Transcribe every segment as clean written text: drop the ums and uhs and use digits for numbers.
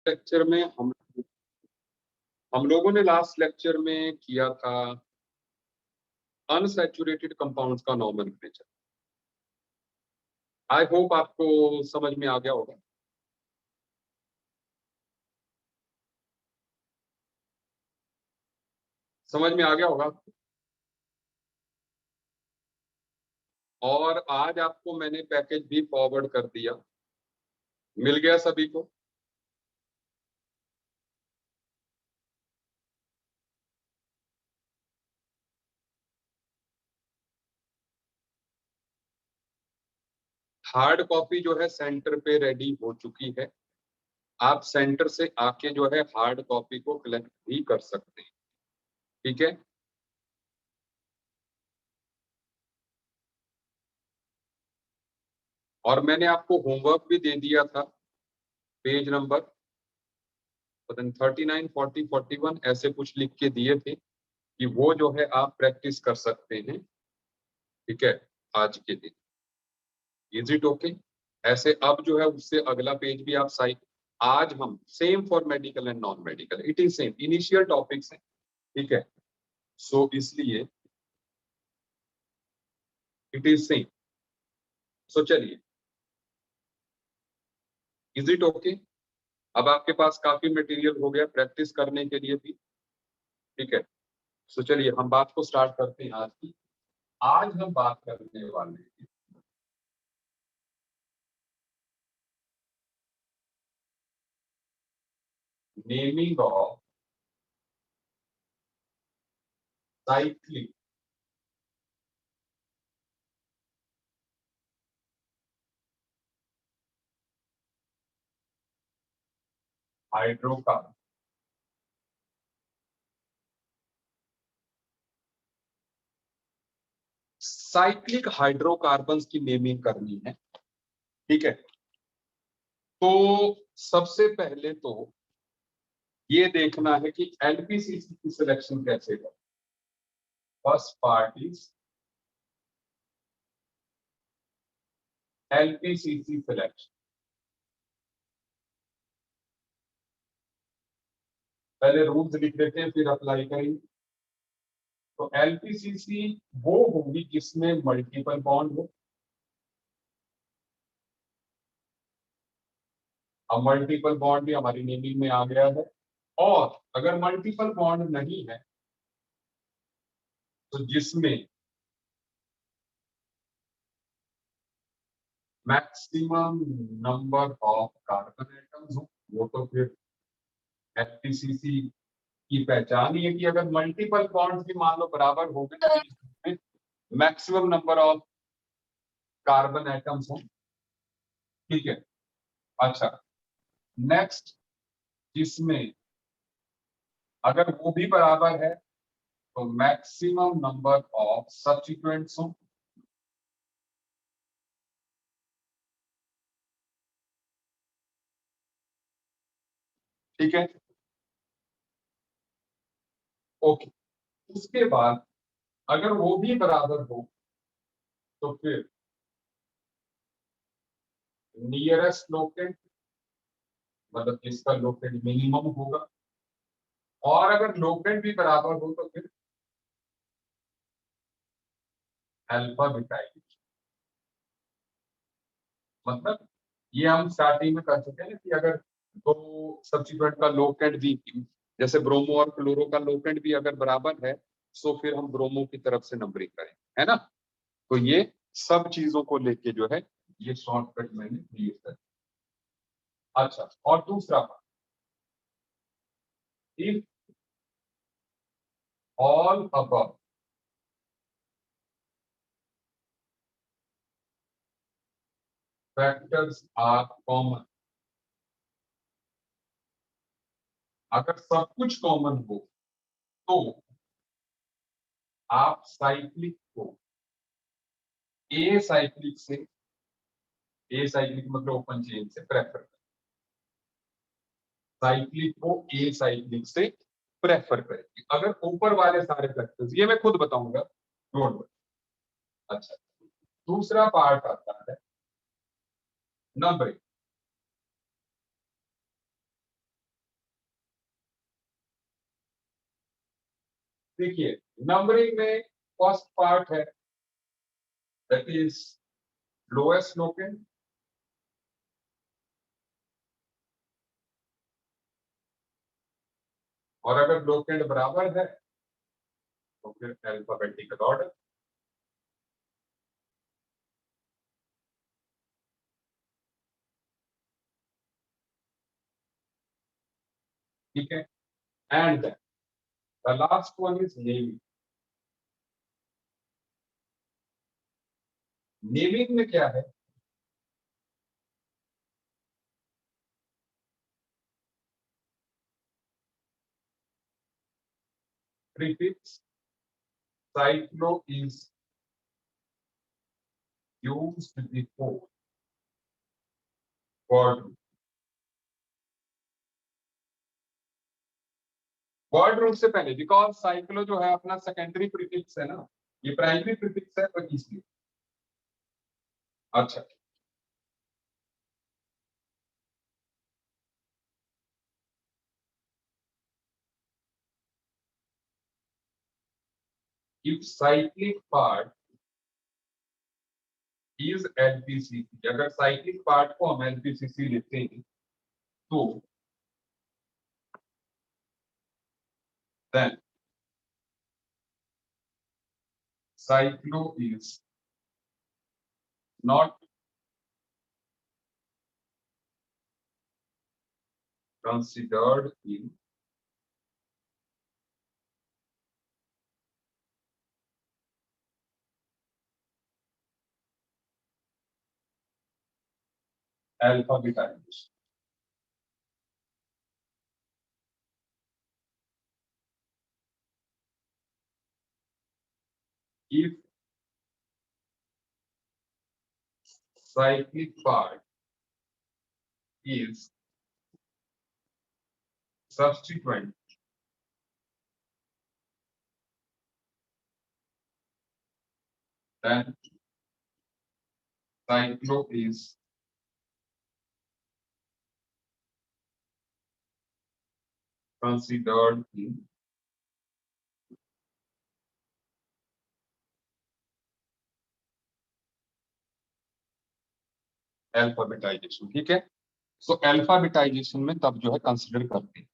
Lecture में हम लोगों ने लास्ट लेक्चर में किया था अनसैचुरेटेड कंपाउंड्स का नॉमेनक्लेचर। आई होप आपको समझ में आ गया होगा। समझ में आ गया होगा आपको। और आज आपको मैंने पैकेज भी फॉरवर्ड कर दिया, मिल गया सभी को। हार्ड कॉपी जो है सेंटर पे रेडी हो चुकी है। आप सेंटर से आके जो है हार्ड कॉपी को कलेक्ट भी कर सकते हैं। ठीक है। और मैंने आपको होमवर्क भी दे दिया था, पेज नंबर पता नहीं 39, 40, 41 ऐसे कुछ लिख के दिए थे कि वो जो है आप प्रैक्टिस कर सकते हैं। ठीक है, आज के दिन। Is it okay? ऐसे अब जो है उससे अगला पेज भी आप साइड। आज हम same for medical and non medical, it is same, initial topics है। ठीक है, सो इसलिए इट इज सेम। सो चलिए, इज इट ओके? अब आपके पास काफी मटेरियल हो गया प्रैक्टिस करने के लिए भी। ठीक है, सो चलिए हम बात को स्टार्ट करते हैं आज की। आज हम बात करने वाले हैं naming of cyclic hydrocarbon. Cyclic hydrocarbons की नेमिंग करनी है। ठीक है, तो सबसे पहले तो ये देखना है कि एलपीसीसी की सिलेक्शन कैसे करें। First part is LPCC selection. पहले रूल्स लिख देते हैं फिर अप्लाई करेंगे। तो एलपीसीसी वो होगी जिसमें मल्टीपल बॉन्ड हो। अब मल्टीपल बॉन्ड भी हमारी नेमिंग में आ गया है। और अगर मल्टीपल बॉन्ड नहीं है तो जिसमें maximum number of carbon atoms हो, वो तो फिर एलपीसीसी की पहचान ही है कि अगर मल्टीपल बॉन्ड्स भी मान लो बराबर हो गए तो इसमें maximum number of carbon atoms हो। ठीक है, अच्छा, नेक्स्ट, जिसमें अगर वो भी बराबर है तो मैक्सिमम नंबर ऑफ सब्स्टिट्यूएंट्स हो। ठीक है, ओके। उसके बाद अगर वो भी बराबर हो तो फिर नियरेस्ट लोकेंट, मतलब जिसका लोकेंट मिनिमम होगा। और अगर लोकेंट भी बराबर हो तो फिर अल्फा बिटाइल। मतलब ये हम स्टार्टिंग में कर चुके हैं कि अगर दो सब्स्टिट्यूएंट का लोकेंट भी, जैसे ब्रोमो और क्लोरो का लोकेंट भी अगर बराबर है तो फिर हम ब्रोमो की तरफ से नंबरिंग करें, है ना। तो ये सब चीजों को लेके जो है ये शॉर्टकट मैंने क्रिएट कर। अच्छा, और दूसरा part, if all above factors are common, अगर सब कुछ कॉमन हो तो आप साइक्लिक को ए साइक्लिक से, ए साइक्लिक मतलब ओपन चेन से प्रेफर करें। साइक्लिक को ए साइक्लिक से प्रेफर करेंगे अगर ऊपर वाले सारे फैक्टर्स, ये मैं खुद बताऊंगा, डोंट वरी। अच्छा, दूसरा पार्ट आता है नंबरिंग। देखिए नंबरिंग में फर्स्ट पार्ट है दैट इज लोएस्ट लोकेंड, और अगर लोकेंड बराबर है तो फिर अल्फाबेटिकल ऑर्डर। ठीक है, and the last one is naming. Naming में क्या है, prefix cyclo is used before word word root से पहले, बिकॉज साइक्लो जो है अपना सेकेंडरी प्रीफिक्स है ना, ये प्राइमरी प्रीफिक्स है तो इसलिए। अच्छा, if cyclic part is LPCC, अगर साइक्लिक पार्ट को हम एलपीसीसी लेते हैं तो then cyclo is not considered in alphabetization. If cyclic part is subsequent, then cyclo is considered in अल्फाबेटाइजेशन। ठीक है, सो अल्फाबेटाइजेशन में तब जो है कंसिडर करते हैं।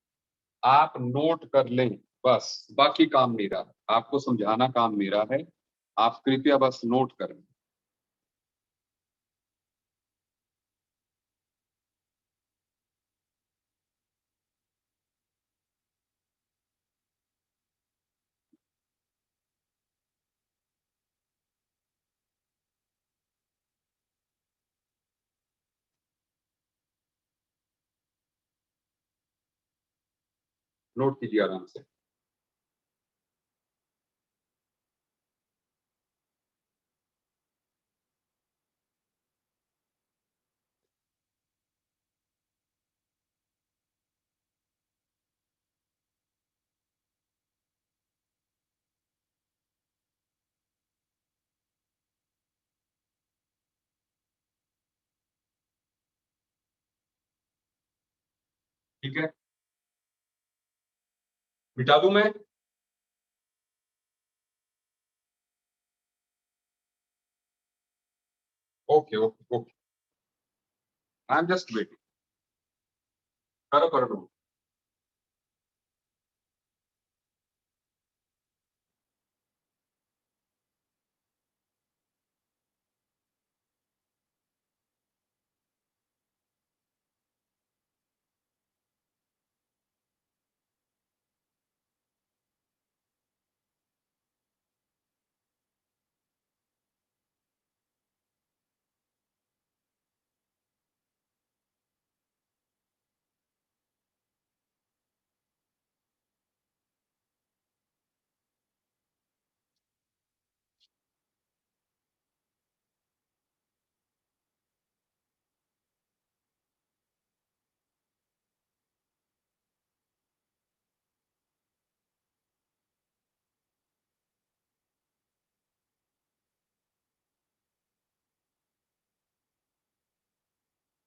आप नोट कर लें बस, बाकी काम मेरा है, आपको समझाना काम मेरा है, आप कृपया बस नोट करें। नोट कीजिए आराम से। ठीक है, मिटा दूं मैं? Okay okay okay, I am just waiting. करो करो।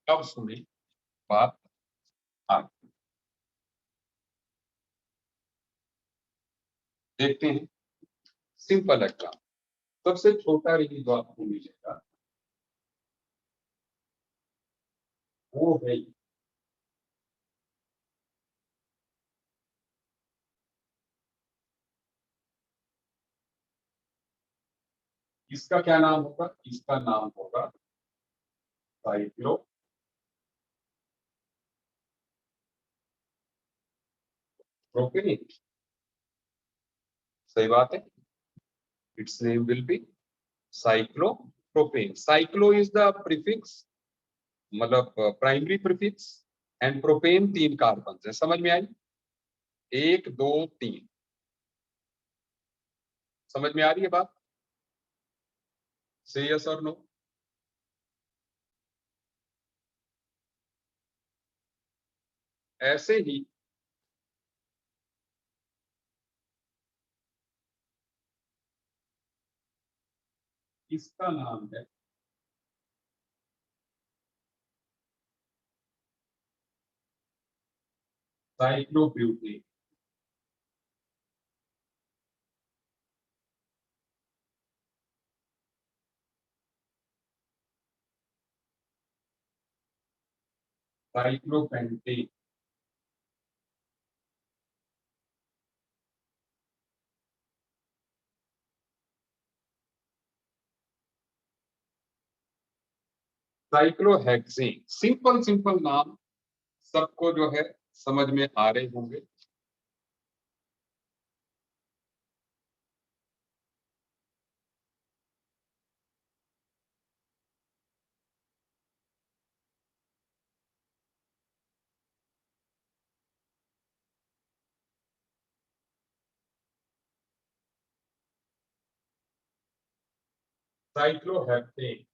अब सुनिए बात आगे। देखते हैं सिंपल एग्जाम। सबसे छोटा रिंग जो आपको मिलेगा वो है इसका क्या नाम होगा? इसका नाम होगा साइक्लो प्रोपेन। सही बात है, its name will be cyclopropane. Cyclo is the prefix, मतलब primary prefix, and propane 3 carbon है। समझ में आई? 1 2 3। समझ में आ रही है बात? से यस और नो। ऐसे ही इसका नाम है cyclobutane. Cyclopentane. Cyclohexane. Simple simple नाम सबको जो है समझ में आ रहे होंगे। साइक्लोहेक्सेन।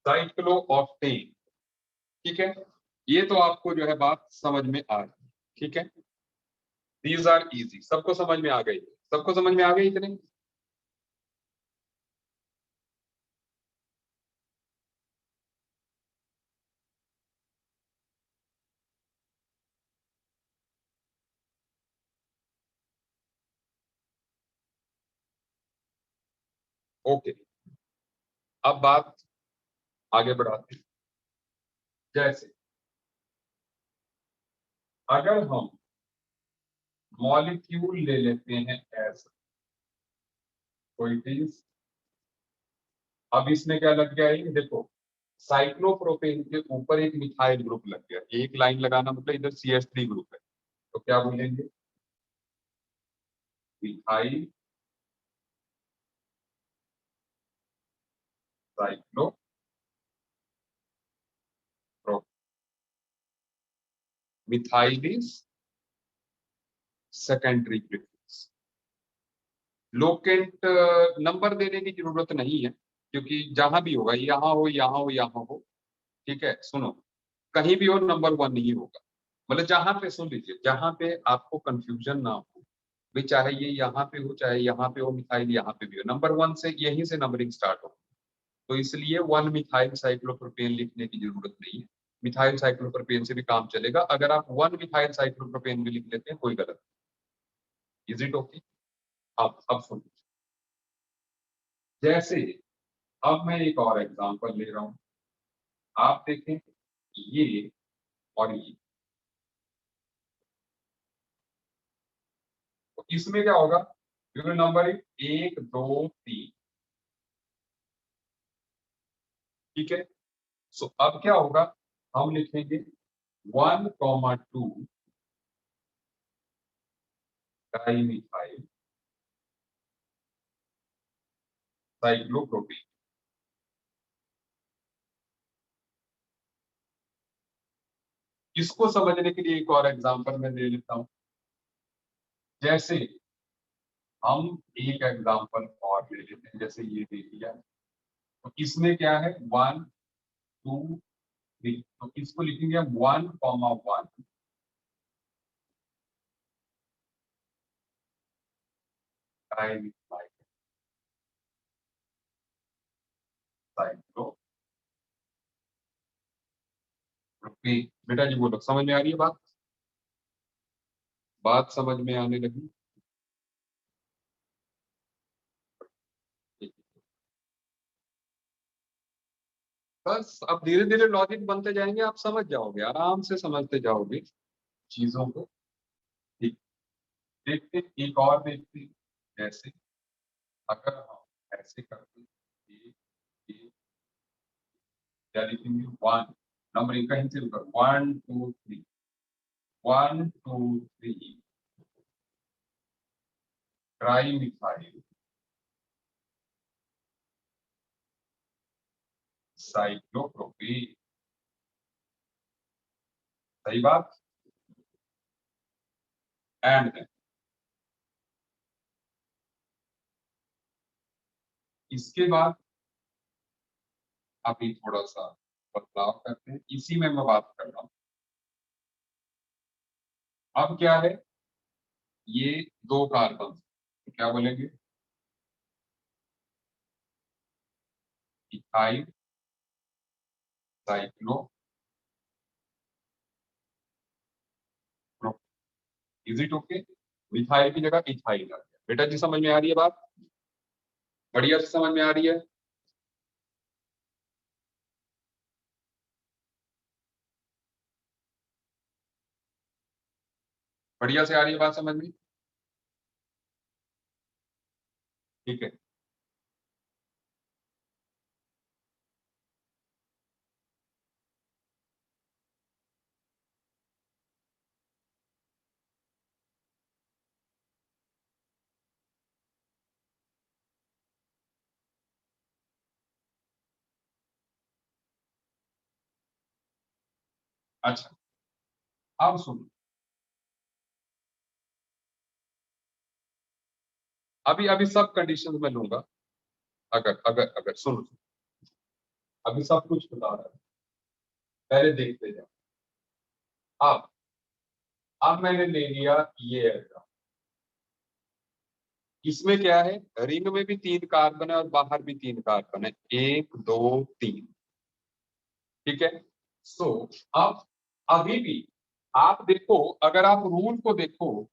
साइक्लोऑक्टेन। ठीक है, ये तो आपको जो है बात समझ में आ रही है। ठीक है, दीज आर इजी, सबको समझ में आ गई? सबको समझ में आ गई इतने? ओके, अब बात आगे बढ़ाते हैं। जैसे अगर हम मॉलिक्यूल ले लेते हैं एज कोई चीज, अब इसमें क्या लग गया? ये देखो, साइक्लोप्रोपेन के ऊपर एक मिथाइल ग्रुप लग गया। एक लाइन लगाना मतलब इधर CH3 ग्रुप है, तो क्या बोलेंगे? Methyl cyclopro methyl is secondary prefix. Locant number देने की जरूरत नहीं है, क्योंकि जहां भी होगा, यहाँ हो यहाँ हो यहाँ हो, ठीक है। सुनो, कहीं भी हो नंबर 1 नहीं होगा। मतलब जहां पे, सुन लीजिए, जहां पे आपको कंफ्यूजन ना हो भी, चाहे ये यहाँ पे हो चाहे यहाँ पे हो, मिथाइल यहाँ पे भी हो, नंबर 1 से यहीं से नंबरिंग स्टार्ट हो। तो इसलिए 1 मिथाइल साइक्लोप्रोपेन लिखने की जरूरत नहीं है। मिथाइल साइक्लोप्रोपेन से भी काम चलेगा। अगर आप 1 मिथाइल साइक्लोप्रोपेन भी लिख लेते हैं कोई गलत। Is it okay? अब सुन, जैसे अब मैं एक और एग्जांपल ले रहा हूं। आप देखें, ये और ये, तो इसमें क्या होगा? Unit number 1 2 3। ठीक है, सो अब क्या होगा? हम लिखेंगे 1,2 डाइमिथाइल साइक्लोप्रोपेन। इसको समझने के लिए एक और एग्जांपल मैं दे देता हूं। जैसे हम एक एग्जांपल और ले लेते हैं, जैसे ये दे दिया, तो इसमें क्या है? 1 2 3, तो इसको लिखेंगे हम 1,1 डाइमिथाइल साइक्लोप्रोपेन। बेटा जी बोलो, समझ में आ रही है बात? बात समझ में आने लगी? बस अब धीरे धीरे लॉजिक बनते जाएंगे, आप समझ जाओगे, आराम से समझते जाओगे चीजों को। ठीक, देखते एक और देखते, जैसे अगर हम ऐसे करते क्या लिखेंगे, वन नंबरिंग कहीं से ऊपर, 1 2 3, 1 2 3 ट्राई मिथाइल साइक्लोप्रोपेन। सही बात। एंड इसके बाद अभी थोड़ा सा बदलाव करते हैं, इसी में मैं बात कर रहा हूं। अब क्या है, ये दो कार्बन, क्या बोलेंगे, ethyl cyclo, is it okay? Methyl की जगह इथाइल आ गया। बेटा जी समझ में आ रही है बात? बढ़िया से समझ में आ रही है? बढ़िया से आ रही है बात समझ में? ठीक है। अच्छा, अब सुनो, अभी अभी सब कंडीशन में लूंगा। अगर अगर अगर सुनो, अभी सब कुछ बता रहा है, पहले देखते जाओ। अब मैंने ले लिया ये ऐसा, इसमें क्या है, रिंग में भी 3 कार्बन है और बाहर भी 3 कार्बन है, 1 2 3। ठीक है। सो अब अभी भी आप देखो, अगर आप रूल को देखो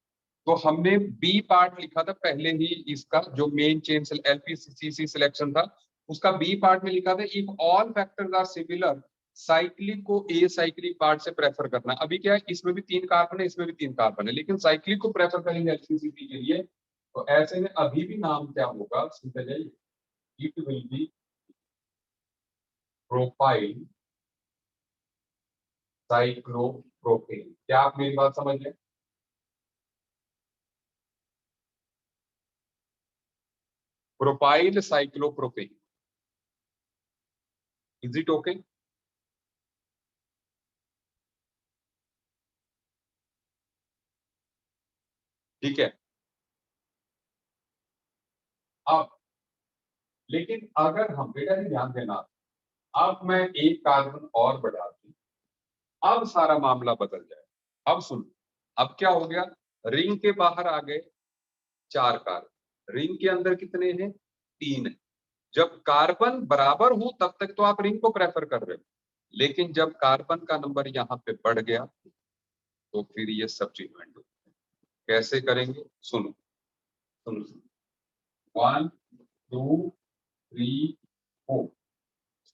तो हमने बी पार्ट लिखा था पहले ही, इसका जो मेन चेन एलपीसीसी सिलेक्शन था उसका बी पार्ट में लिखा था, if all factors are similar cyclic को ए साइक्लिक पार्ट से प्रेफर करना। अभी क्या है, इसमें भी 3 कार्बन है, इसमें भी 3 कार्बन है, लेकिन साइक्लिक को प्रेफर करेंगे एलपीसीसी के लिए। तो ऐसे में अभी भी नाम क्या होगा, सुनते जाइए, it will be propyl cyclopropane. क्या आप मेरी बात समझ रहे हैं? Propyl cyclopropane, is it okay? ठीक है। अब लेकिन अगर हम, बेटा जी ध्यान देना, अब मैं एक कार्बन और बढ़ा दूं, अब सारा मामला बदल जाए। अब सुन, अब क्या हो गया, रिंग के बाहर आ गए 4 कार्बन, रिंग के अंदर कितने हैं, 3 है। जब कार्बन बराबर हो तब तक तो आप रिंग को प्रेफर कर रहे हो, लेकिन जब कार्बन का नंबर यहाँ पे बढ़ गया तो फिर ये सब्स्टिट्यूएंट हो। कैसे करेंगे, सुनो सुनो, 1 2 3 4।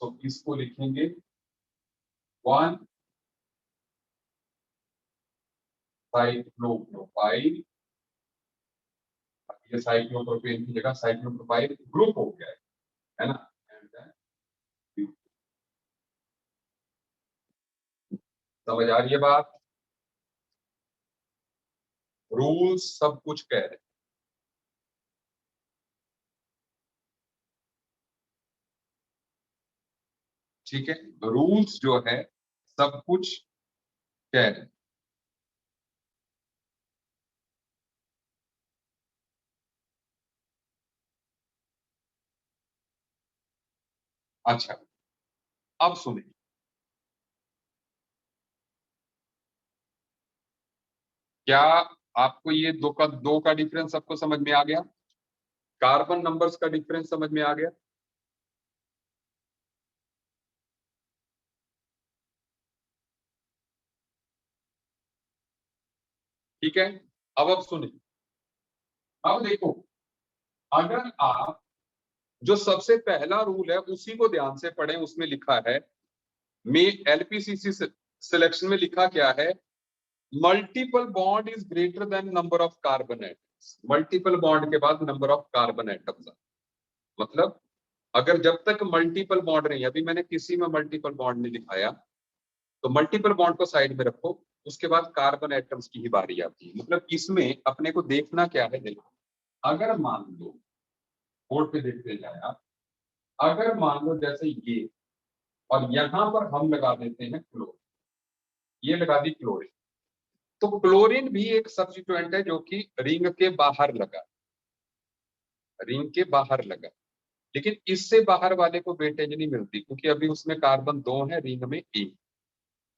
तो इसको लिखेंगे 1 साइक्लोप्रोपाइल, ये साइक्लोप्रोपेन की जगह साइक्लोप्रोपाइल ग्रुप हो गया है ना। And then समझ आ रही है बात? रूल्स सब कुछ कह रहे हैं। ठीक है, रूल्स जो है सब कुछ कह रहे हैं। अच्छा, अब सुनिए, क्या आपको ये दो का डिफरेंस सबको समझ में आ गया? कार्बन नंबर्स का डिफरेंस समझ में आ गया? ठीक है, अब सुनिए, अब देखो, अगर आप जो सबसे पहला रूल है उसी को ध्यान से पढ़ें, उसमें लिखा है में एलपीसीसी सिलेक्शन में लिखा क्या है, multiple bond is greater than number of carbon atoms. Multiple bond के बाद नंबर ऑफ कार्बन एटम्स, मतलब अगर जब तक मल्टीपल बॉन्ड नहीं, अभी मैंने किसी में मल्टीपल बॉन्ड नहीं दिखाया, तो मल्टीपल बॉन्ड को साइड में रखो, उसके बाद कार्बन एटम्स की ही बारी आती है। मतलब इसमें अपने को देखना क्या है, देखो, अगर मान लो, बोर्ड पे देखते जाए आप, अगर मान लो जैसे ये, और यहां पर हम लगा देते हैं क्लोरीन, ये लगा दी क्लोरीन, तो क्लोरीन भी एक सब्स्टिट्यूएंट है जो कि रिंग के बाहर लगा, रिंग के बाहर लगा, लेकिन इससे बाहर वाले को वेटेज नहीं मिलती क्योंकि अभी उसमें कार्बन 2 है, रिंग में एक।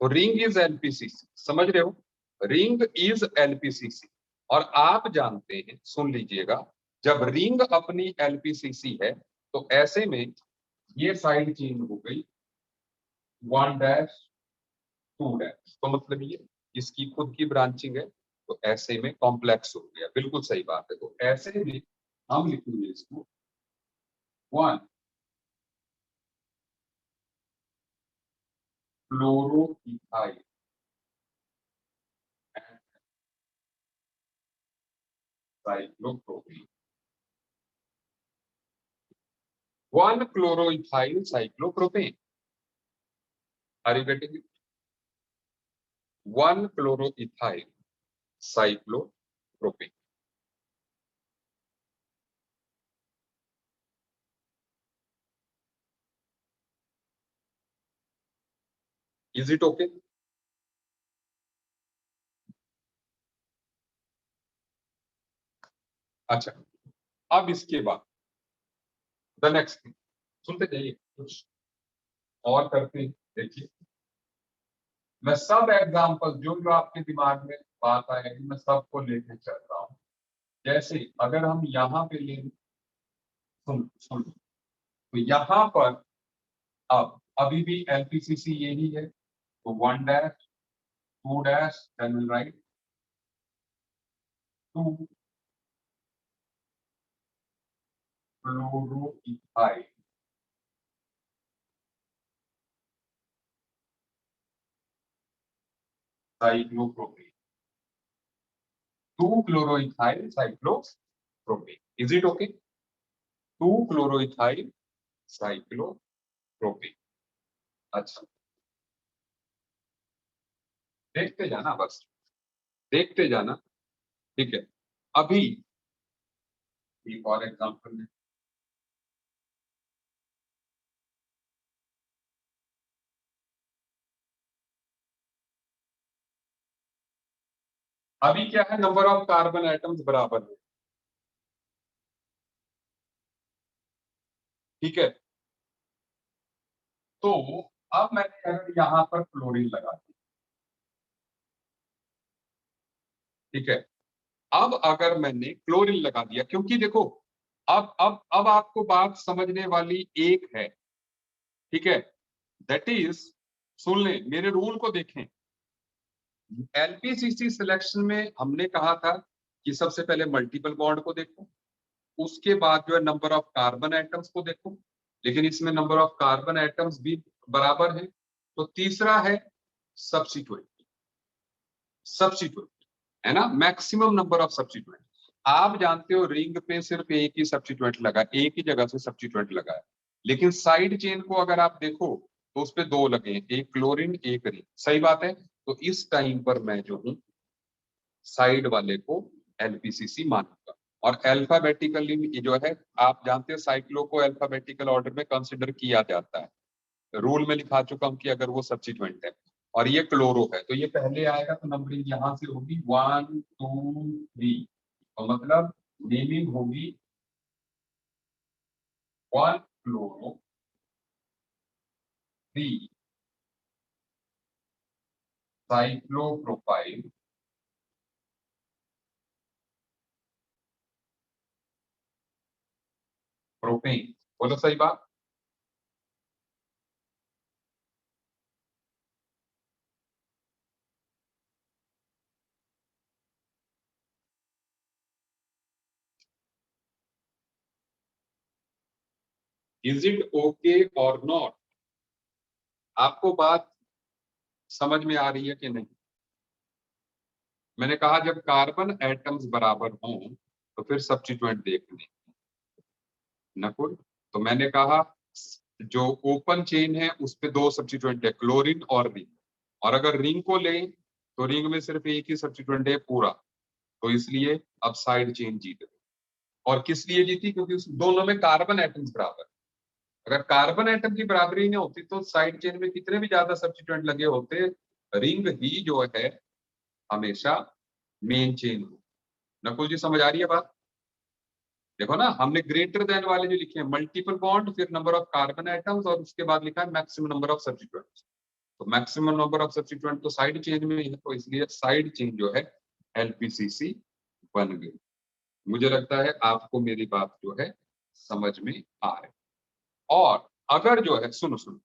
तो रिंग इज एलपीसीसी, समझ रहे हो, रिंग इज एलपीसीसी। और आप जानते हैं, सुन लीजिएगा, जब रिंग अपनी एलपीसीसी है तो ऐसे में ये साइड चेन हो गई 1 डैश 2 डैश, तो मतलब ये इसकी खुद की ब्रांचिंग है, तो ऐसे में कॉम्प्लेक्स हो गया, बिल्कुल सही बात है। तो ऐसे में हम लिखेंगे इसको 1 chloroethyl and cyclopropane, 1 chloroethyl cyclopropane, are you getting it? 1 chloroethyl cyclopropane, is it okay? अच्छा, अब इसके बाद द नेक्स्ट थिंग, सुनते जाइए, कुछ और करते हैं, देखिए, मैं सब एग्जाम्पल जो जो आपके दिमाग में बात आएगी मैं सबको लेके चल रहा हूँ। जैसे अगर हम यहाँ पे ले, सुन सुन, तो यहाँ पर अब अभी भी एलपीसीसी यही है, तो 1 dash 2 dash, then will write 2 chloroethyl cyclopropane, 2 chloroethyl cyclopropane, is it okay? 2 chloroethyl cyclopropane. अच्छा, देखते जाना बस, देखते जाना, ठीक है। अभी एक और एग्जांपल, अभी क्या है, नंबर ऑफ कार्बन एटम्स बराबर है, ठीक है। तो अब मैंने अगर यहाँ पर क्लोरीन लगा दी, ठीक है, अब अगर मैंने क्लोरीन लगा दिया, क्योंकि देखो, अब आपको बात समझने वाली एक है, ठीक है, दैट इज, सुन ले मेरे रूल को देखें। एलपीसीसी सिलेक्शन में हमने कहा था कि सबसे पहले मल्टीपल बॉन्ड को देखो, उसके बाद जो है नंबर ऑफ कार्बन एटम्स को देखो, लेकिन इसमें नंबर ऑफ कार्बन एटम्स भी बराबर है। तो तीसरा है सब्स्टिट्यूएंट, सब्स्टिट्यूएंट है ना, मैक्सिमम नंबर ऑफ सब्स्टिट्यूएंट। आप जानते हो रिंग पे सिर्फ एक ही सब्स्टिट्यूएंट लगा, एक ही जगह से सब्स्टिट्यूएंट लगा है, लेकिन साइड चेन को अगर आप देखो तो उस पे दो लगे हैं, एक क्लोरीन एक रिंग, सही बात है। तो इस टाइम पर मैं जो हूं साइड वाले को एलपीसीसी मानूंगा। और अल्फाबेटिकली जो है, आप जानते हैं साइक्लो को अल्फाबेटिकल ऑर्डर में कंसिडर किया जाता है, रूल में लिखा चुका हूं कि अगर वो सब्स्टिट्यूएंट है और ये क्लोरो है तो ये पहले आएगा, तो नंबरिंग यहां से होगी 1 2 3, तो मतलब नेमिंग होगी 1 क्लोरो 3 साइक्लोप्रोपाइल प्रोपेन। बोलो सही बात। इज इट ओके और नॉट? आपको बात समझ में आ रही है कि नहीं? मैंने कहा जब कार्बन एटम्स बराबर हों तो फिर सब्स्टिट्यूएंट देखने। नकुल, तो मैंने कहा जो ओपन चेन है उस पे दो सब्स्टिट्यूएंट है, क्लोरीन और रिंग। और अगर रिंग को लें तो रिंग में सिर्फ एक ही सब्स्टिट्यूएंट है पूरा, तो इसलिए अब साइड चेन जीत गई। और किस लिए जीती? क्योंकि उस दोनों में कार्बन एटम्स बराबर। अगर कार्बन एटम की बराबरी नहीं होती तो साइड चेन में कितने भी ज्यादा सब्स्टिट्यूएंट लगे होते, रिंग ही जो है हमेशा मेन चेन हो। नकुल जी समझ आ रही है बात? देखो ना, हमने ग्रेटर देन वाले जो लिखे हैं मल्टीपल बॉन्ड, फिर नंबर ऑफ कार्बन एटम्स, और उसके बाद लिखा है मैक्सिमम नंबर ऑफ सब्स्टिट्यूएंट्स। तो मैक्सिमम नंबर ऑफ सब्स्टिट्यूएंट तो साइड चेन में है, तो इसलिए साइड चेन जो है एलपीसीसी बन गई। मुझे लगता है आपको मेरी बात जो है समझ में आ रही। और अगर जो है, सुनो सुनो,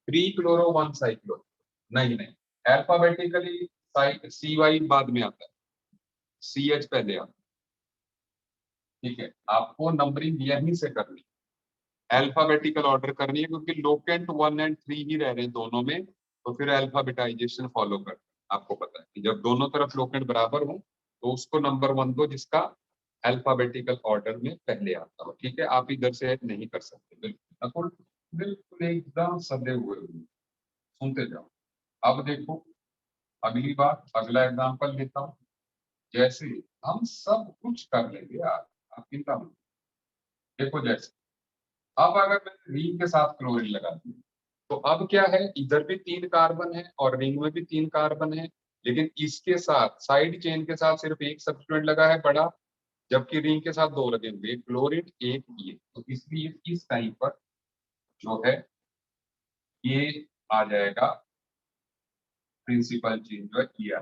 3 क्लोरो 1 साइक्लो, नहीं नहीं, अल्फाबेटिकली सी वाई बाद में आता है, सी एच पहले आता है। ठीक है, आपको नंबरिंग यहीं से करनी, अल्फाबेटिकल ऑर्डर करनी है, क्योंकि लोकेंट 1 और 3 ही रह रहे हैं दोनों में, तो फिर अल्फाबेटाइजेशन फॉलो कर। आपको पता है कि जब दोनों तरफ लोकेंट बराबर हो तो उसको नंबर 1 दो जिसका अल्फाबेटिकल ऑर्डर में पहले आता हो। ठीक है, आप इधर से नहीं कर सकते। बिल्कुल बिल्कुल एकदम सदे हुए सुनते जाओ। अब देखो, अगली बात, अगला एग्जांपल लेता हूं। जैसे हम सब कुछ कर लेंगे यार, आप चिंता मत। देखो जैसे अब अगर मैं रिंग के साथ क्लोरीन लगा दूं तो अब क्या है, इधर भी 3 कार्बन है और रिंग में भी 3 कार्बन है, लेकिन इसके साथ साइड चेन के साथ सिर्फ एक सब्स्टिट्यूएंट लगा है बड़ा, जबकि रिंग के साथ दो लगे हुए, क्लोरीन एक ये। तो इसलिए इस टाइम पर जो है ये आ जाएगा प्रिंसिपल चेन जो है किया,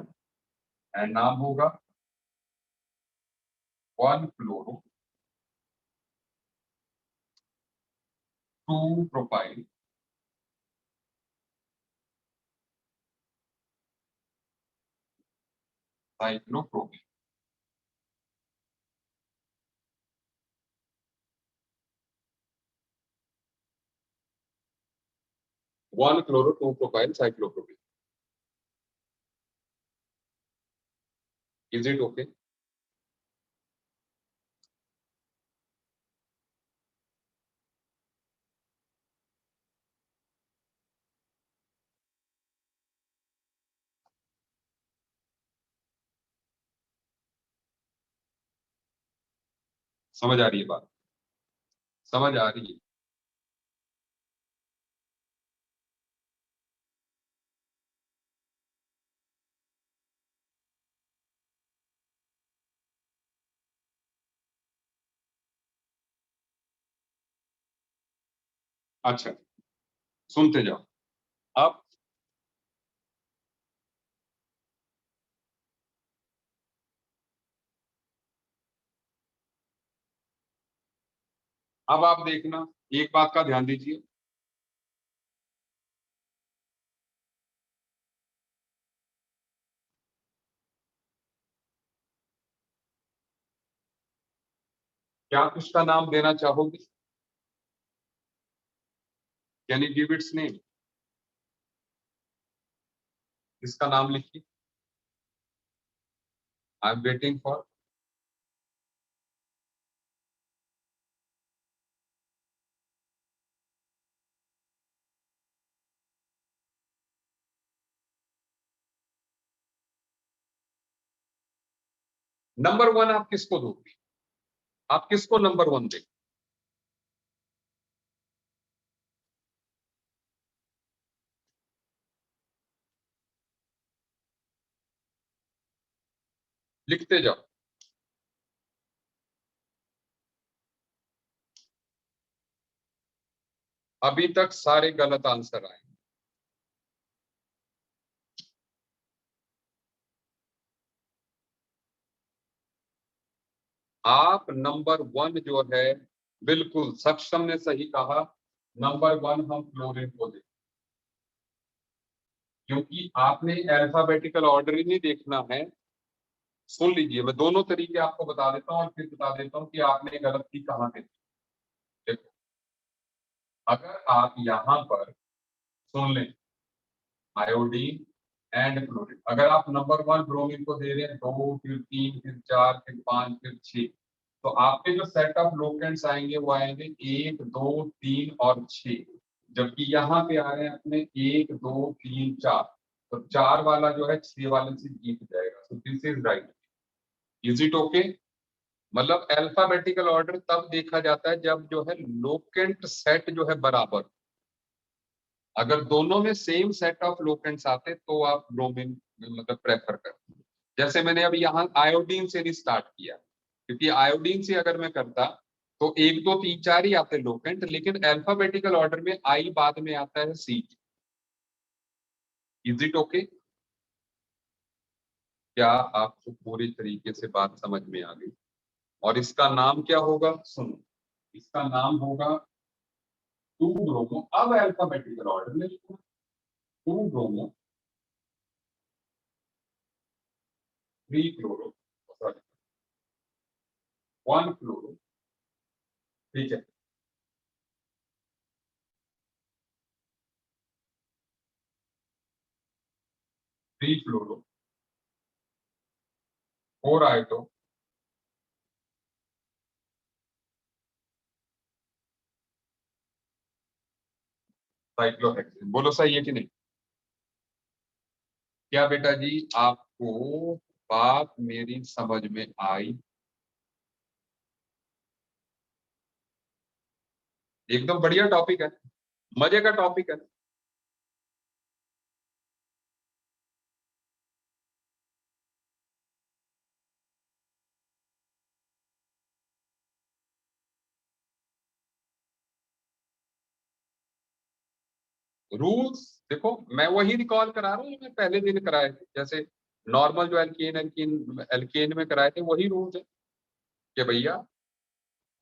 एंड नाम होगा 1 chloro 2 propyl cyclopropene. 1 chloro 2 propyl cyclopropene. Is it okay? समझ आ रही है बात? समझ आ रही है? अच्छा, सुनते जाओ। अब आप देखना, एक बात का ध्यान दीजिए। क्या आप इसका नाम देना चाहोगे? Can you give its name? इसका नाम लिखिए। I am waiting for. Number 1 आप किसको दोगे? आप किसको नंबर 1 देंगे? लिखते जाओ। अभी तक सारे गलत आंसर आए। आप नंबर 1 जो है, बिल्कुल सक्षम ने सही कहा, नंबर 1 हम क्लोरीन को दें, क्योंकि आपने अल्फाबेटिकल ऑर्डर ही नहीं देखना है। सुन लीजिए, मैं दोनों तरीके आपको बता देता हूँ और फिर बता देता हूँ कि आपने गलती कहाँ पे की। अगर आप यहाँ पर सुन लें आयोडीन एंड क्लोरीन, अगर आप नंबर 1 ब्रोमीन को दे रहे हैं 2, फिर 3, फिर 4, फिर 5, फिर 6, तो आपके जो सेट ऑफ लोकेंट्स आएंगे वो आएंगे 1, 2, 3 और 6, जबकि यहाँ पे आ रहे हैं अपने 1, 2, 3, 4, तो 4 वाला जो है 6 वाले से जीत जाएगा। So this is right. Is it okay? मतलब अल्फाबेटिकल ऑर्डर तब देखा जाता है जब जो है लोकेंट सेट जो है बराबर, अगर दोनों में सेम सेट ऑफ लोकेंट्स आते तो आप ब्रोमीन मतलब प्रेफर करते। जैसे मैंने अभी यहाँ आयोडीन से स्टार्ट किया, क्योंकि आयोडीन से अगर मैं करता तो 1, 2, 3, 4 ही आते लोकेंट, लेकिन अल्फाबेटिकल ऑर्डर में आई बाद में आता है सी। Is it okay? क्या आपको पूरी तरीके से बात समझ में आ गई? और इसका नाम क्या होगा? सुनो, इसका नाम होगा 2 ब्रोमो। अब अल्फाबेटिकल ऑर्डर में लिखो 2 ब्रोमो 3 क्लोरो, सॉरी 1 क्लोरो, ठीक है। 3 फ्लोरो 4 आइटो साइक्लोहेक्सेन। बोलो सही है कि नहीं? क्या बेटा जी आपको बात मेरी समझ में आई? एकदम बढ़िया टॉपिक है, मजे का टॉपिक है। रूल्स देखो, मैं वही रिकॉल करा रहा हूँ जो मैं पहले दिन कराए थे। जैसे नॉर्मल जो एल्केन एल्कीन एल्केन में कराए थे वही रूल्स है कि भैया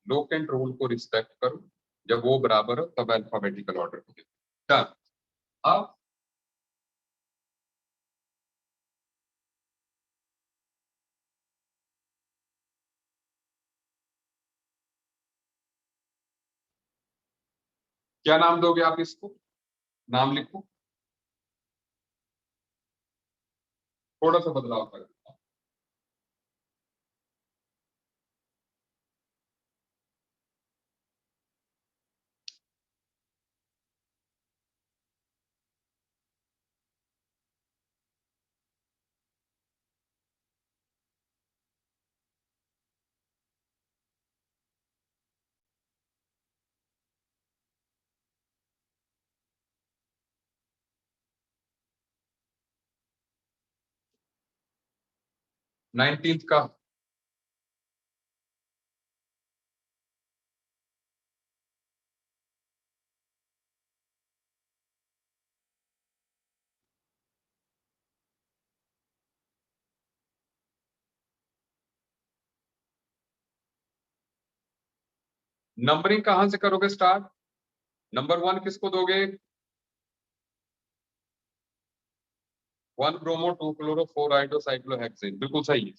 लोकेंट रूल को रिस्पेक्ट करो, जब वो बराबर हो तब अल्फाबेटिकल ऑर्डर को देखो। डन। अब क्या नाम दोगे आप इसको? नाम लिखो, थोड़ा सा बदलाव कर। 19th का नंबरिंग कहां से करोगे स्टार्ट? नंबर 1 किसको दोगे? 1 ब्रोमो 2 क्लोरो 4 आइडो साइक्लोहेक्सेन, बिल्कुल सही है।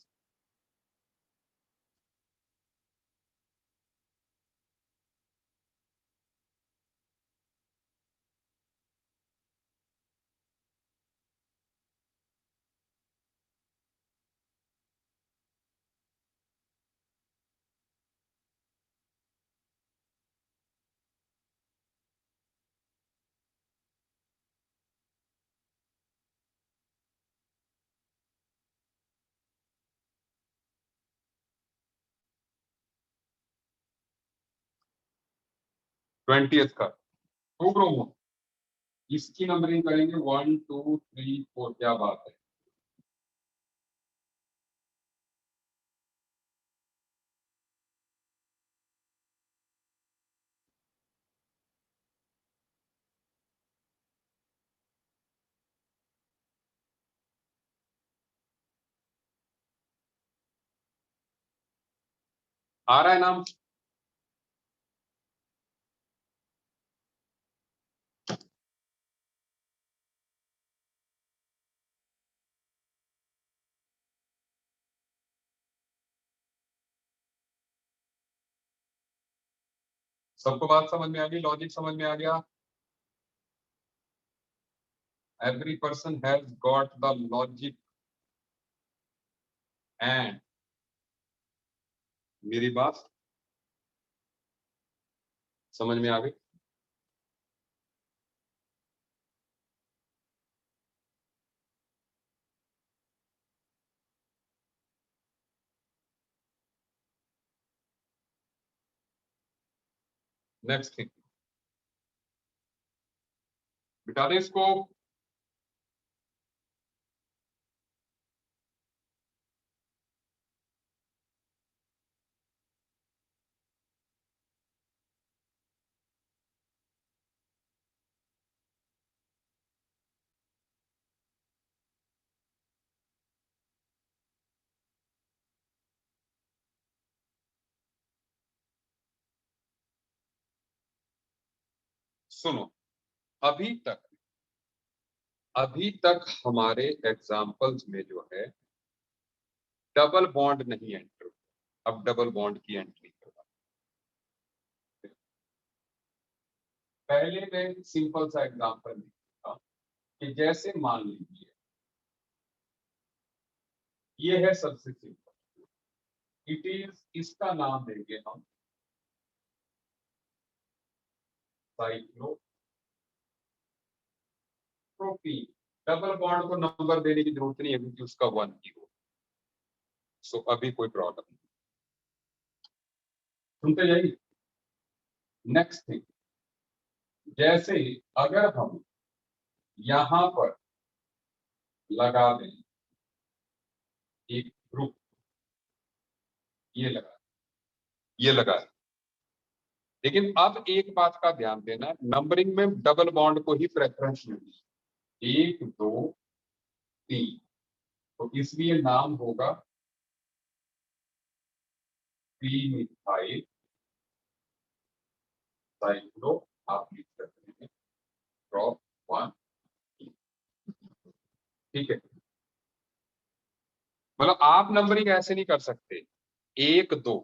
ट्वेंटी का 2 ब्रोमो, इसकी नंबरिंग करेंगे 1, 2, 3, 4। क्या बात है। आ रहा है नाम? सबको बात समझ में आ गई, लॉजिक समझ में आ गया? Every person has got the logic and मेरी बात समझ में आ गई? नेक्स्ट थिंग, बिटा दे इसको। सुनो, अभी तक हमारे एग्जाम्पल्स में जो है डबल बॉन्ड नहीं एंटर, अब डबल बॉन्ड की एंट्री होगा। पहले मैं सिंपल सा एग्जांपल लिखूंगा कि जैसे मान लीजिए ये है सबसे सिंपल, इट इज, इसका नाम देंगे हम साइक्लोप्रोपीन। डबल बॉन्ड को नंबर देने की जरूरत नहीं है क्योंकि उसका 1 ही हो। सो अभी कोई प्रॉब्लम नहीं, सुनते जाइए। नेक्स्ट थिंग, जैसे अगर हम यहां पर लगा दें एक ग्रुप, ये लगा दें, लेकिन अब एक बात का ध्यान देना, नंबरिंग में डबल बॉन्ड को ही प्रेफरेंस मिलती है, 1 2 3, तो इसलिए नाम होगा ट्रीमिथाइल साइक्लो, आप लिख सकते हैं ड्रॉप 1, ठीक है। मतलब आप नंबरिंग ऐसे नहीं कर सकते 1 2,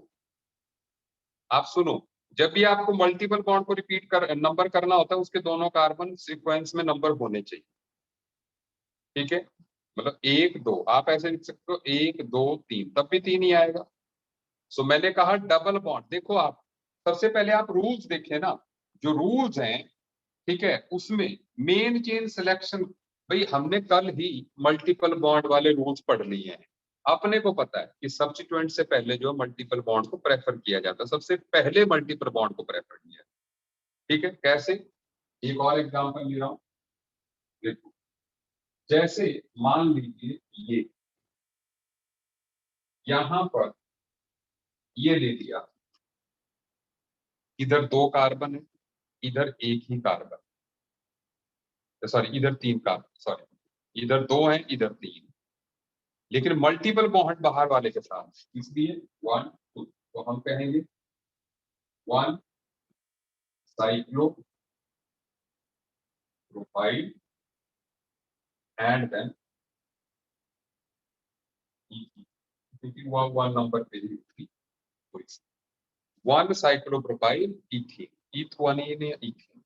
आप सुनो, जब भी आपको मल्टीपल बॉन्ड को रिपीट कर नंबर करना होता है उसके दोनों कार्बन सीक्वेंस में नंबर होने चाहिए, ठीक है। मतलब 1 2 आप ऐसे लिख सकते हो 1 2 3, तब भी 3 ही आएगा। सो मैंने कहा डबल बॉन्ड, देखो आप सबसे पहले आप रूल्स देखें ना, जो रूल्स हैं, ठीक है, उसमें मेन चेन सिलेक्शन, भाई हमने कल ही मल्टीपल बॉन्ड वाले रूल्स पढ़ लिए हैं। अपने को पता है कि सब्स्टिट्यूएंट से पहले जो मल्टीपल बॉन्ड को प्रेफर किया जाता है, सबसे पहले मल्टीपल बॉन्ड को प्रेफर किया, ठीक है। कैसे, एक और एग्जांपल ले रहा हूं, देखो, जैसे मान लीजिए ये यहां पर ये ले लिया, इधर 2 कार्बन है, इधर एक ही कार्बन, सॉरी इधर 3 कार्बन, सॉरी इधर 2 है इधर 3, लेकिन मल्टीपल बॉन्ड बाहर वाले के साथ, इसलिए 1 2, तो हम कहेंगे 1 साइक्लो प्रोपाइल एंड देन क्योंकि वो 1 नंबर पे ही थी, 1 साइक्लो प्रोपाइल इथीन, इथवानीन या इथीन।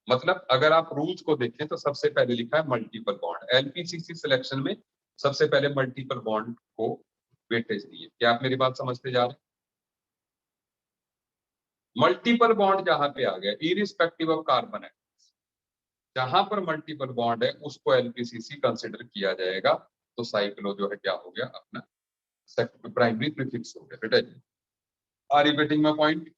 मतलब अगर आप रूल्स को देखें तो सबसे पहले लिखा है मल्टीपल बॉन्ड, एलपीसीसी सिलेक्शन में सबसे पहले मल्टीपल बॉन्ड को वेटेज दिए। क्या आप मेरी बात समझते जा रहे हैं? मल्टीपल बॉन्ड जहां पे आ गया, इरिस्पेक्टिव ऑफ कार्बन है, जहां पर मल्टीपल बॉन्ड है उसको एलपीसीसी कंसिडर किया जाएगा। तो साइक्लो जो है क्या हो गया अपना प्राइमरी प्रीफिक्स हो गया बेटा जी। Are you getting my point?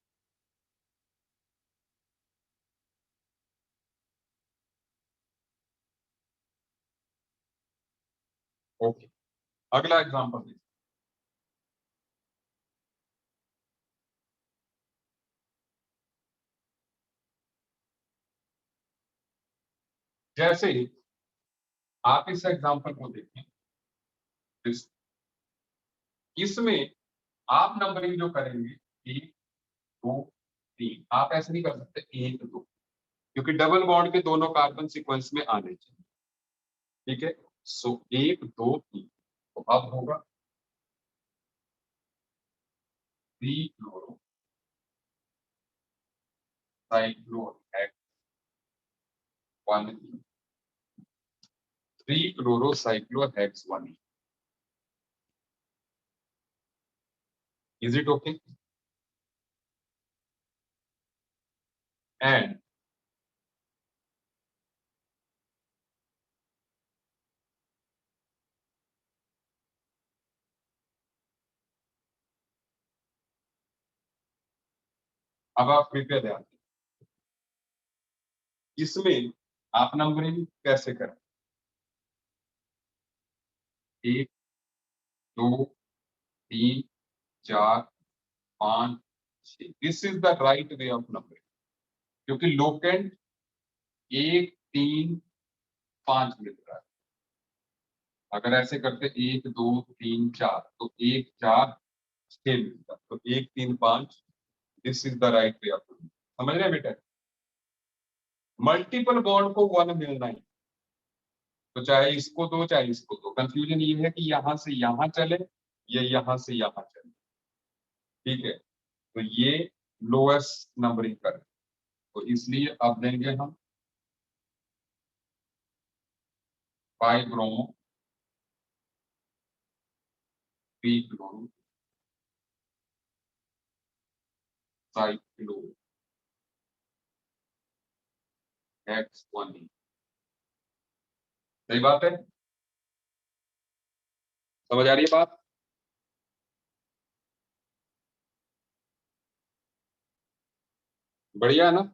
Okay, अगला एग्जांपल देखिए। जैसे आप इस एग्जांपल को देखें, इस इसमें आप नंबरिंग जो करेंगे 1 2 3, आप ऐसे नहीं कर सकते 1 2, क्योंकि डबल बॉन्ड के दोनों कार्बन सीक्वेंस में आने चाहिए, ठीक है। सो 1 2 3, तो अब होगा 3 chloro cyclohexane 1E, 3-chlorocyclohexane 1E. Is it okay? And अब आप कृपया ध्यान दें, इसमें आप नंबरिंग कैसे करें? 1, 2, 3, 4, 5, 6। This is the right way of numbering, क्योंकि लोकेंट 1, 3, 5 मिल रहा है। अगर ऐसे करते 1, 2, 3, 4 तो 1, 4, 6 मिलता, तो 1, 3, 5। This is the right way of numbering. समझ रहे हैं बेटा? मल्टीपल बॉन्ड को 1 मिलना ही, तो चाहे इसको दो चाहे इसको दो। कंफ्यूजन ये है कि यहां से यहां चले, ये यहां से यहां चले। ठीक है, तो ये लोएस्ट नंबरिंग कर, तो इसलिए अब देंगे हम 5 ब्रोमो 3 क्लोरो साइक्लो X1E। सही बात है? समझ आ रही है बात? बढ़िया है ना?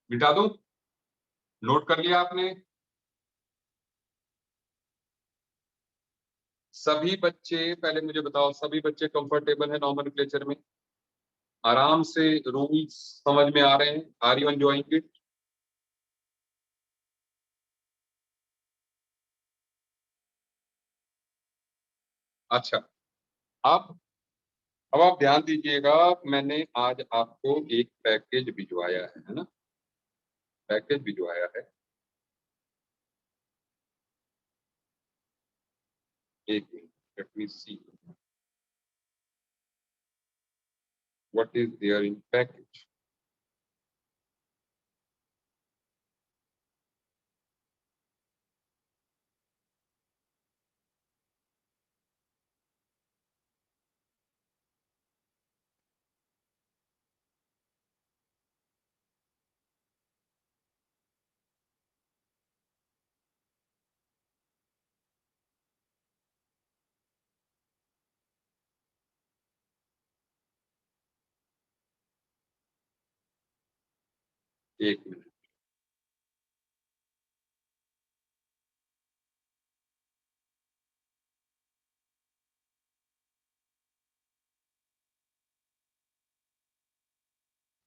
मिटा दो, नोट कर लिया आपने? सभी बच्चे पहले मुझे बताओ, सभी बच्चे कंफर्टेबल है नॉमेनक्लेचर में? आराम से रूल्स समझ में आ रहे हैं? Are you enjoying it? अच्छा, अब अब आप ध्यान दीजिएगा, मैंने आज आपको एक पैकेज भिजवाया है ना? पैकेज भिजवाया है। एक minute, let me see what is there in package. एक मिनट।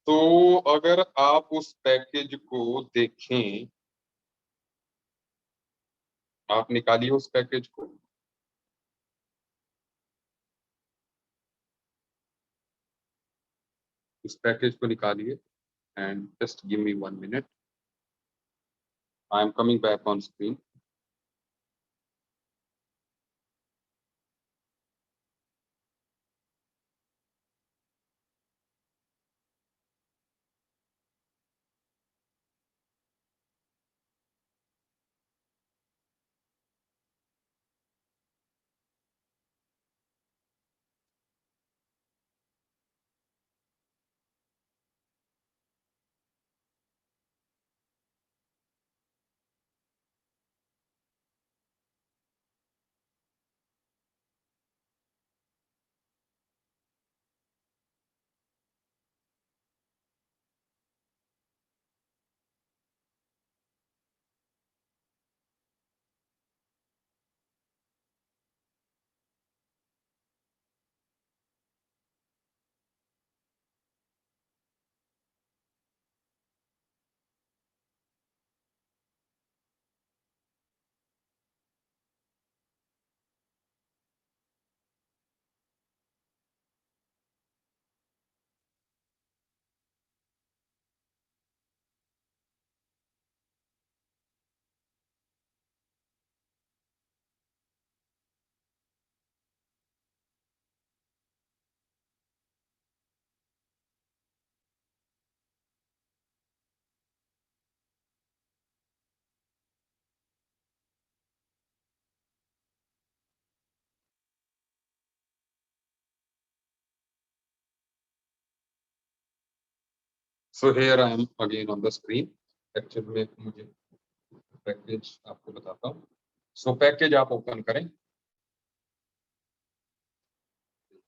तो अगर आप उस पैकेज को देखें, आप निकालिए उस पैकेज को। उस पैकेज को निकालिए and just give me 1 minute, I am coming back on screen. So here I am again on the screen. Actual में मुझे पैकेज आपको बताता हूँ। सो पैकेज आप ओपन करें।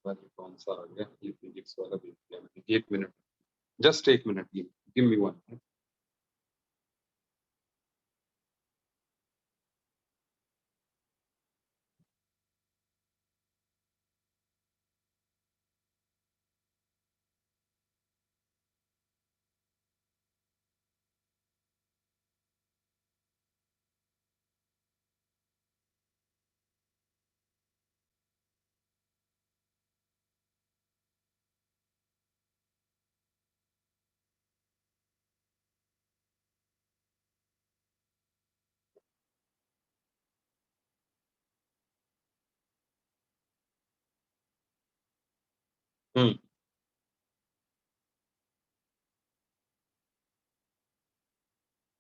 कौन सा आ गया? ये फिजिक्स वाला देख लिया मैंने। 1 minute, just 1 minute, give me 1 minute. Hmm.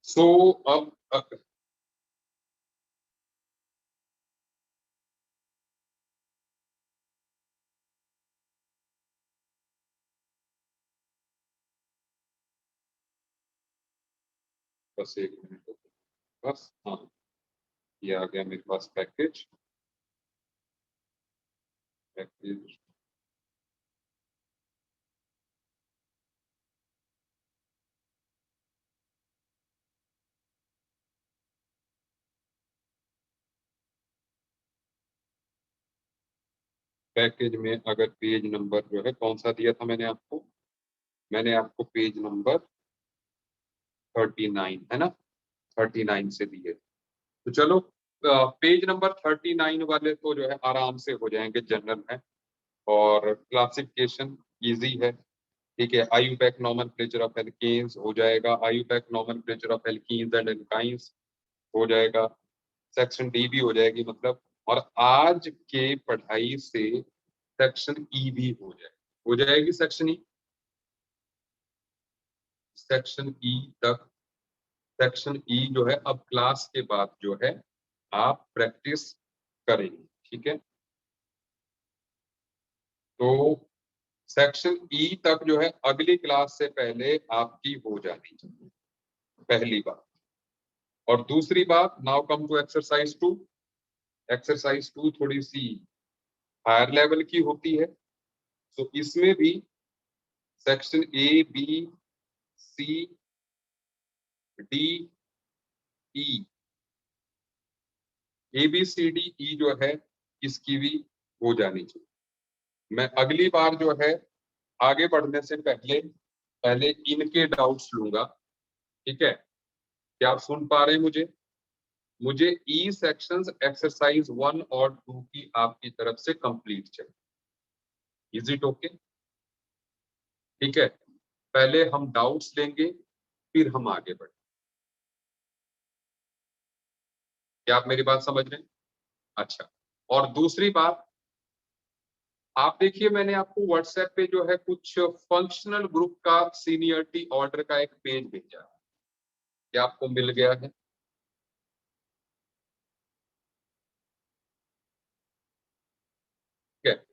So अब बस 1 मिनट, बस। हाँ, ये आ गया मेरे पास पैकेज। पैकेज पैकेज में अगर पेज नंबर जो है कौन सा दिया था मैंने आपको? मैंने आपको पेज नंबर 39 है ना, 39 से दिए। तो चलो, पेज नंबर 39 वाले तो जो है आराम से हो जाएंगे, जनरल है और क्लासिफिकेशन इजी है। ठीक है, आईयूपैक नोमेनक्लेचर ऑफ एल्केन्स हो जाएगा, IUPAC nomenclature of alkenes and alkynes हो जाएगा, सेक्शन डी भी हो जाएगी मतलब। और आज के पढ़ाई से सेक्शन ई भी हो जाएगी सेक्शन ई। सेक्शन ई तक, सेक्शन ई जो है अब क्लास के बाद जो है आप प्रैक्टिस करेंगे। ठीक है, तो सेक्शन ई तक जो है अगली क्लास से पहले आपकी हो जानी चाहिए, पहली बात। और दूसरी बात, now come to exercise 2। Exercise 2 थोड़ी सी हायर लेवल की होती है। तो इसमें भी section A B C D E, A B C D E जो है इसकी भी हो जानी चाहिए। मैं अगली बार जो है आगे बढ़ने से पहले पहले इनके डाउट्स लूंगा। ठीक है, क्या आप सुन पा रहे हैं मुझे? मुझे ई सेक्शंस एक्सरसाइज 1 और 2 की आपकी तरफ से कंप्लीट चाहिए। Is it okay? ठीक है, पहले हम डाउट्स लेंगे फिर हम आगे बढ़ें। क्या आप मेरी बात समझ रहे हैं? अच्छा, और दूसरी बात, आप देखिए मैंने आपको व्हाट्सएप पे जो है कुछ फंक्शनल ग्रुप का सीनियरिटी ऑर्डर का एक पेज भेजा। क्या आपको मिल गया है? ठीक है,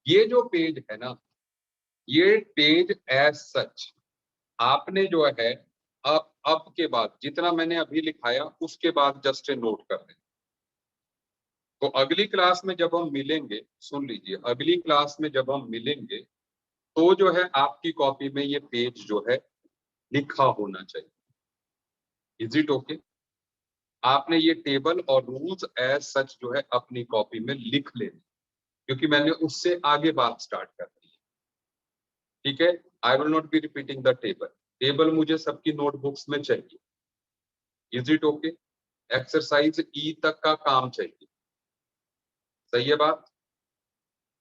ये जो पेज है ना, ये पेज एज सच आपने जो है अब के बाद जितना मैंने अभी लिखाया उसके बाद जस्ट नोट कर लें। तो अगली क्लास में जब हम मिलेंगे, सुन लीजिए, अगली क्लास में जब हम मिलेंगे तो जो है आपकी कॉपी में ये पेज जो है लिखा होना चाहिए। Is it okay? आपने ये टेबल और रूल्स एज सच जो है अपनी कॉपी में लिख लेना, क्योंकि मैंने उससे आगे बात स्टार्ट कर दी है। ठीक है, I will not be repeating the table. Table मुझे सबकी नोटबुक्स में चाहिए। Is it okay? एक्सरसाइज ई तक का काम चाहिए। सही है बात?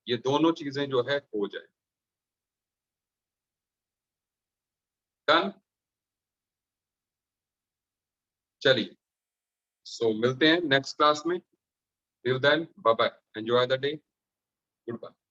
ये दोनों चीजें जो है हो जाए। डन? चलिए, सो मिलते हैं नेक्स्ट क्लास में। Till then bye bye, enjoy the day, good bye.